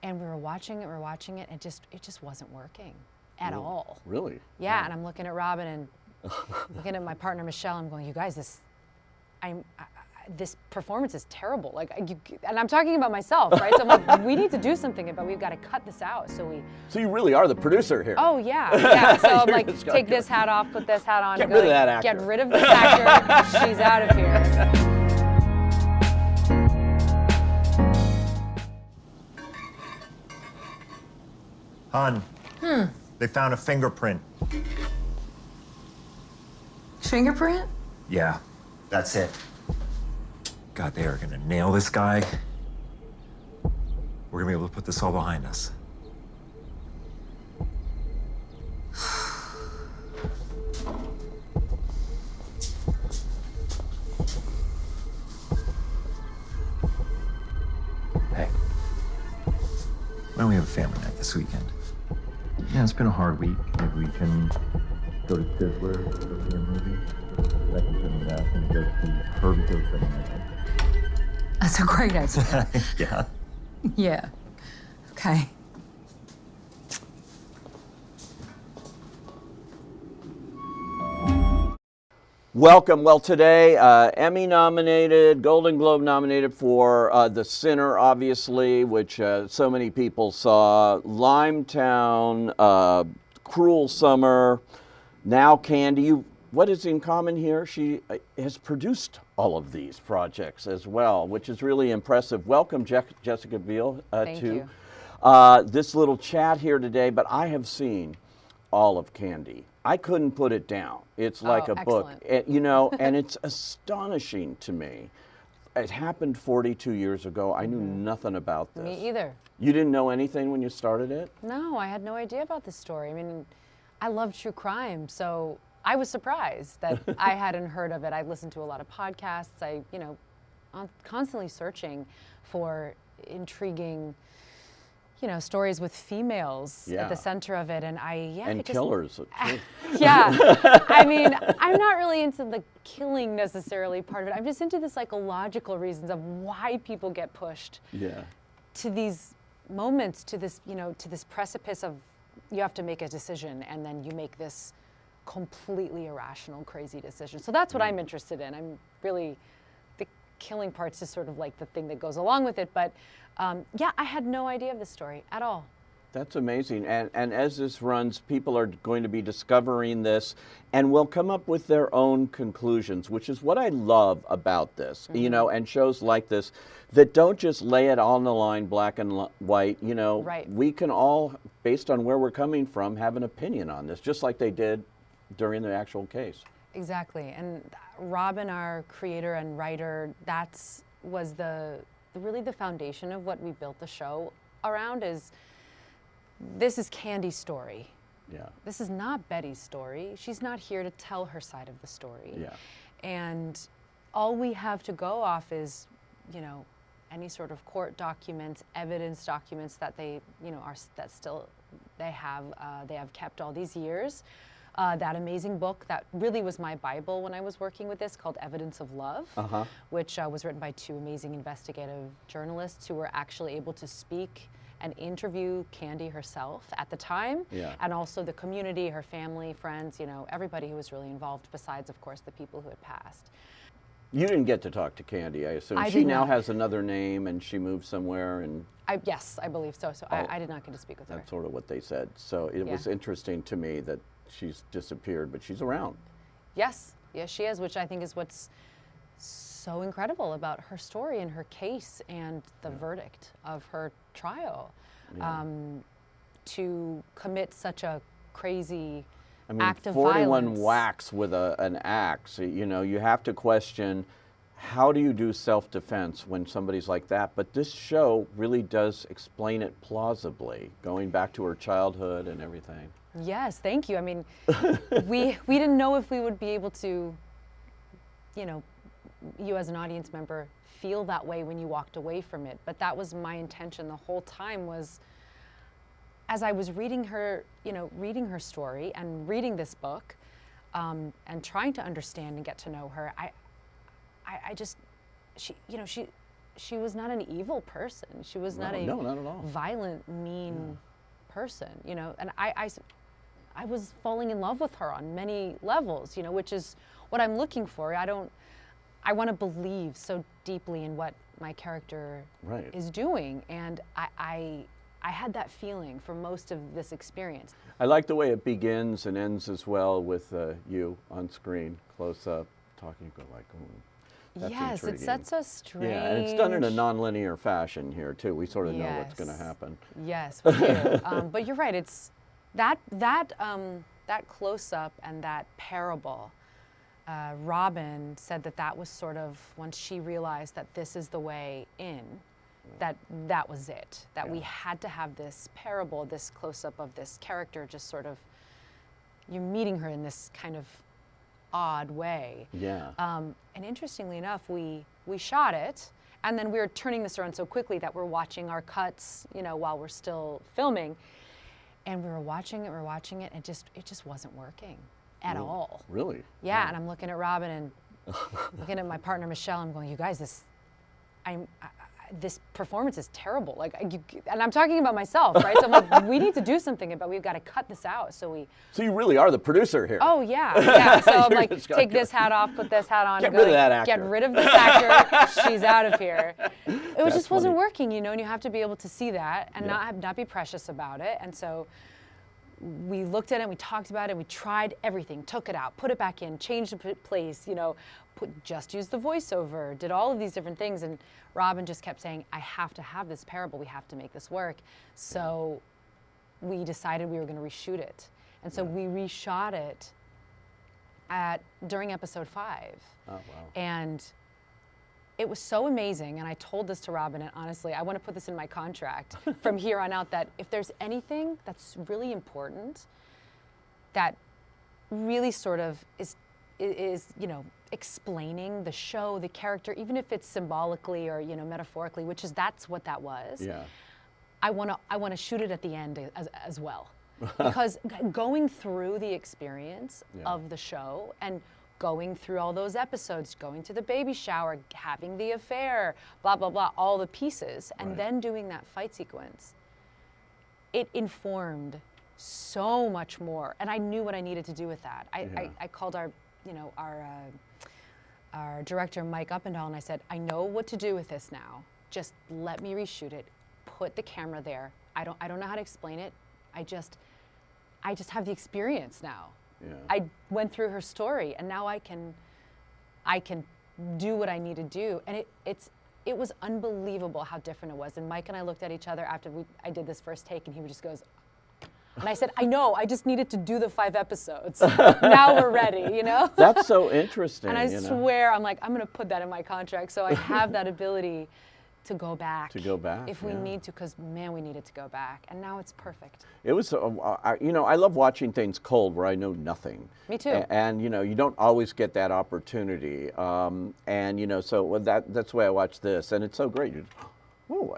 And we were watching it, and it just wasn't working at all. Really? Yeah, Wow. and I'm looking at Robin and looking at my partner Michelle. I'm going, you guys, this performance is terrible. Like, and I'm talking about myself, right? So I'm like, we need to do something about. We've got to cut this out. So you really are the producer here. Oh yeah, yeah. So I'm like, take this hat off, put this hat on. Get rid of that actor. Get rid of this actor. She's out of here. Hon, they found a fingerprint. Fingerprint? Yeah, that's it. God, they are gonna nail this guy. We're gonna be able to put this all behind us. Hey, why don't we have a family night this weekend? Yeah, it's been a hard week. Maybe we can go to Sizzler, go see a movie. I can turn it out and go see Herbie Goes Bananas. That's a great idea. Yeah. Yeah. Okay. Welcome. Well, today, Emmy nominated, Golden Globe nominated for The Sinner, obviously, which so many people saw. Limetown, Cruel Summer, now Candy. What is in common here? She has produced all of these projects as well, which is really impressive. Welcome, Jessica Biel, Thank you. this little chat here today, but I have seen all of Candy. I couldn't put it down. It's like a book, you know, and it's astonishing to me. It happened 42 years ago. I knew nothing about this. Me either. You didn't know anything when you started it? No, I had no idea about this story. I mean, I love true crime, so I was surprised that I hadn't heard of it. I listened to a lot of podcasts. I'm constantly searching for intriguing, stories with females at the center of it, and killers. Yeah, I mean, I'm not really into the killing necessarily part of it. I'm just into the psychological reasons of why people get pushed to these moments, to this, to this precipice of you have to make a decision, and then you make this completely irrational, crazy decision. So that's what I'm interested in. I'm really, the killing part's just sort of like the thing that goes along with it. But yeah, I had no idea of this story at all. That's amazing. And as this runs, people are going to be discovering this and will come up with their own conclusions, which is what I love about this, and shows like this that don't just lay it on the line, black and white. Right. We can all, based on where we're coming from, have an opinion on this, just like they did during the actual case. Exactly. And Robin, our creator and writer, was really the foundation of what we built the show around. This is Candy's story. Yeah. This is not Betty's story. She's not here to tell her side of the story. Yeah. And all we have to go off is, any sort of court documents, evidence documents that they have kept all these years. That amazing book that really was my Bible when I was working with this, called Evidence of Love, which was written by two amazing investigative journalists who were actually able to speak and interview Candy herself at the time, and also the community, her family, friends, everybody who was really involved, besides, of course, the people who had passed. You didn't get to talk to Candy, I assume. She now has another name and she moved somewhere, and yes, I believe so. So I did not get to speak with her. That's sort of what they said. So it was interesting to me that she's disappeared, but she's around. Yes, she is, which I think is what's so incredible about her story and her case and the verdict of her trial. To commit such a crazy act of 41 violence. whacks with an axe. You have to question, how do you do self-defense when somebody's like that? But this show really does explain it plausibly, going back to her childhood and everything. Yes, thank you. I mean, we didn't know if we would be able to, you as an audience member, feel that way when you walked away from it. But that was my intention the whole time, was as I was reading her, reading her story and reading this book, and trying to understand and get to know her, she was not an evil person. She was not a not at all. violent, mean person, you know. And I was falling in love with her on many levels, you know, which is what I'm looking for. I want to believe so deeply in what my character is doing, and I had that feeling for most of this experience. I like the way it begins and ends as well with you on screen, close up, talking. You go like, that's yes, intriguing. it sets us strange. Yeah, and it's done in a non-linear fashion here too. We sort of know what's going to happen. Yes, we do. But you're right. It's that close up and that parable. Robin said that was sort of, once she realized that this is the way in, that was it. That we had to have this parable, this close up of this character, just sort of, you're meeting her in this kind of odd way. Yeah. And interestingly enough, we shot it, and then we were turning this around so quickly that we're watching our cuts, you know, while we're still filming, and we were watching it, and it just wasn't working at all. Really? Yeah, and I'm looking at Robin and looking at my partner Michelle. I'm going, you guys, this performance is terrible. Like, and I'm talking about myself, right? So I'm like, we need to do something about. We've got to cut this out. So you really are the producer here. Oh yeah. So I'm like, take this hat off, put this hat on. Get rid of that actor. Get rid of this actor. She's out of here. It just wasn't working, you know. And you have to be able to see that and not be precious about it. And so we looked at it, we talked about it, we tried everything, took it out, put it back in, changed the place, you know, just used the voiceover, did all of these different things. And Robin just kept saying, I have to have this parable, we have to make this work. So we decided we were going to reshoot it. And so we reshot it during episode 5. Oh, wow. And it was so amazing, and I told this to Robin, and honestly, I want to put this in my contract from here on out, that if there's anything that's really important, that really sort of is you know, explaining the show, the character, even if it's symbolically or, you know, metaphorically, that's what that was. Yeah. I want to shoot it at the end as well, because going through the experience of the show and going through all those episodes, going to the baby shower, having the affair, blah, blah, blah, all the pieces, and then doing that fight sequence, it informed so much more. And I knew what I needed to do with that. I called our director, Mike Uppendahl, and I said, I know what to do with this now. Just let me reshoot it. Put the camera there. I don't know how to explain it. I just have the experience now. Yeah. I went through her story, and now I can do what I need to do. And it was unbelievable how different it was. And Mike and I looked at each other after I did this first take, and he just goes, and I said, I know, I just needed to do the 5 episodes. Now we're ready, you know? That's so interesting. And I swear, I'm like, I'm going to put that in my contract, so I have that ability to go back. To go back, if we need to, because man, we needed to go back, and now it's perfect. It was, you know, I love watching things cold where I know nothing. Me too. And you know, you don't always get that opportunity. And you know, so that's the way I watch this, and it's so great.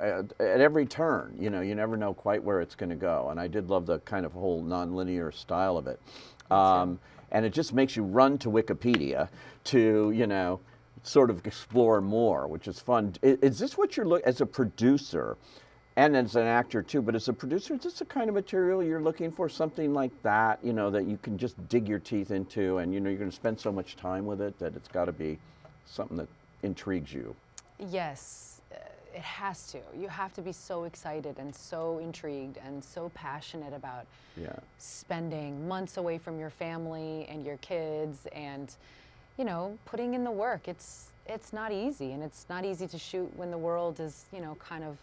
At every turn, you know, you never know quite where it's going to go. And I did love the kind of whole non-linear style of it. And it just makes you run to Wikipedia to, you know, sort of explore more, which is fun. Is this what you're looking, as a producer and as an actor too, but as a producer, is this the kind of material you're looking for, something like that, you know, that you can just dig your teeth into, and you know, you're going to spend so much time with it that it's got to be something that intrigues you? Yes, it has to. You have to be so excited and so intrigued and so passionate about spending months away from your family and your kids, and you know, putting in the work. It's not easy, and it's not easy to shoot when the world is, you know, kind of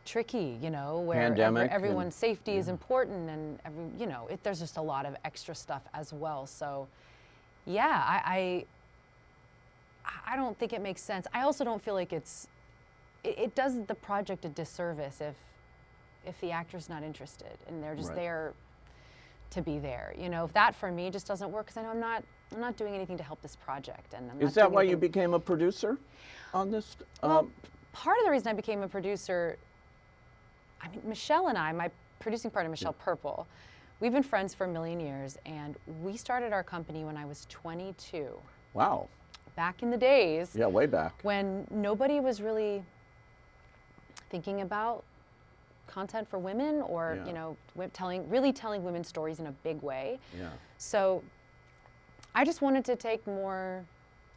tricky, you know, where everyone's safety is important, and you know, there's just a lot of extra stuff as well. So, yeah, I don't think it makes sense. I also don't feel like it does the project a disservice if the actor's not interested and they're just there to be there. You know, if that for me just doesn't work, because I know I'm not doing anything to help this project. And is that why you became a producer on this? Well, part of the reason I became a producer, I mean, Michelle and I, my producing partner, Michelle Purple, we've been friends for a million years, and we started our company when I was 22. Wow. back in the days. Yeah, way back. When nobody was really thinking about content for women, or you know, really telling women's stories in a big way. Yeah. So I just wanted to take more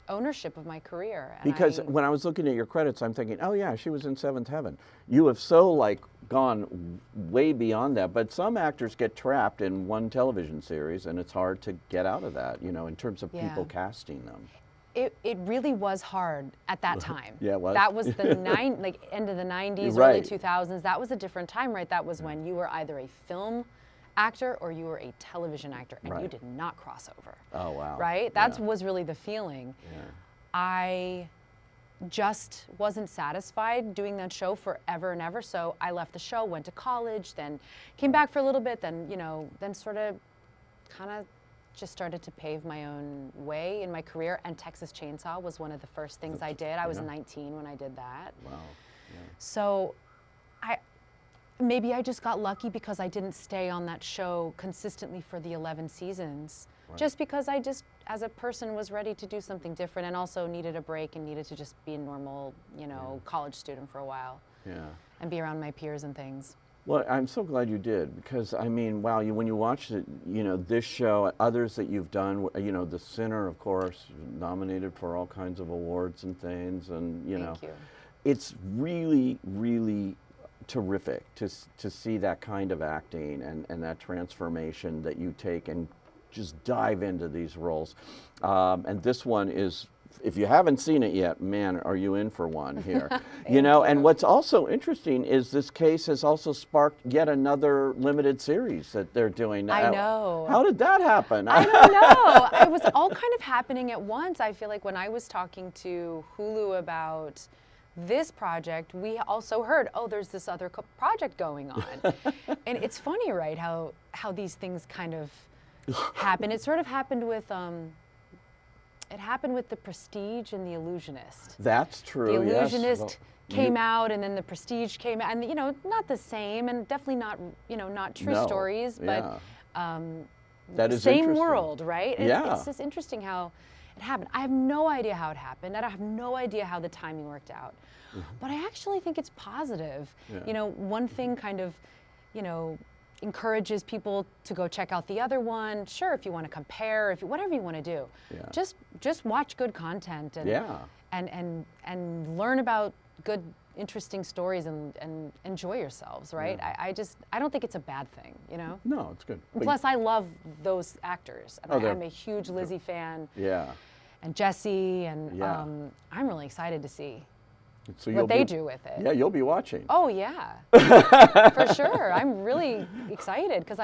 ownership of my career. And because when I was looking at your credits, I'm thinking, oh yeah, she was in Seventh Heaven. You have so like gone way beyond that, but some actors get trapped in one television series, and it's hard to get out of that, you know, in terms of people casting them. It really was hard at that time. Yeah, it was. That was the end of the 90s, early 2000s. That was a different time, right? That was when you were either a film actor or you were a television actor, and you did not cross over. Oh, wow. Right? That was really the feeling. Yeah. I just wasn't satisfied doing that show forever and ever, so I left the show, went to college, then came back for a little bit, then, you know, then sort of kind of just started to pave my own way in my career, and Texas Chainsaw was one of the first things I did. I was 19 when I did that. Wow. Yeah. So maybe I just got lucky because I didn't stay on that show consistently for the 11 seasons. Just because I just, as a person, was ready to do something different, and also needed a break and needed to just be a normal, you know, college student for a while. Yeah. And be around my peers and things. Well, I'm so glad you did, because I mean, wow, when you watch it, you know, this show, others that you've done, you know, The Sinner, of course, nominated for all kinds of awards and things, and you know, it's really, really terrific to see that kind of acting and that transformation that you take and just dive into these roles. And this one is, if you haven't seen it yet, man, are you in for one here. You know, and what's also interesting is this case has also sparked yet another limited series that they're doing now. I know. How did that happen? I don't know. It was all kind of happening at once. I feel like when I was talking to Hulu about this project, we also heard, oh, there's this other project going on. And it's funny, right, how these things kind of happen. It sort of happened with The Prestige and The Illusionist. That's true. The Illusionist yes. came out, and then The Prestige came out, and you know, not the same, and definitely not, you know, not true stories, but that is same world, right? It's just interesting how it happened. I have no idea how it happened. I have no idea how the timing worked out, but I actually think it's positive. You know, one thing kind of, you know, encourages people to go check out the other one. Sure, if you want to compare, whatever you want to do, just watch good content and learn about good, interesting stories and enjoy yourselves, right? I don't think it's a bad thing, you know? No, it's good. And plus, I love those actors. And I'm a huge Lizzie fan. Yeah. And Jesse, and I'm really excited to see so what they do with it. Yeah, you'll be watching. Oh yeah, for sure. I'm really excited because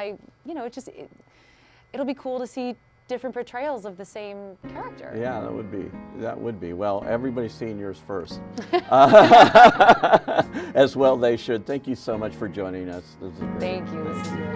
it'll be cool to see different portrayals of the same character. Yeah, that would be. Well, everybody's seeing yours first. As well they should. Thank you so much for joining us. This is great. Thank you. This is really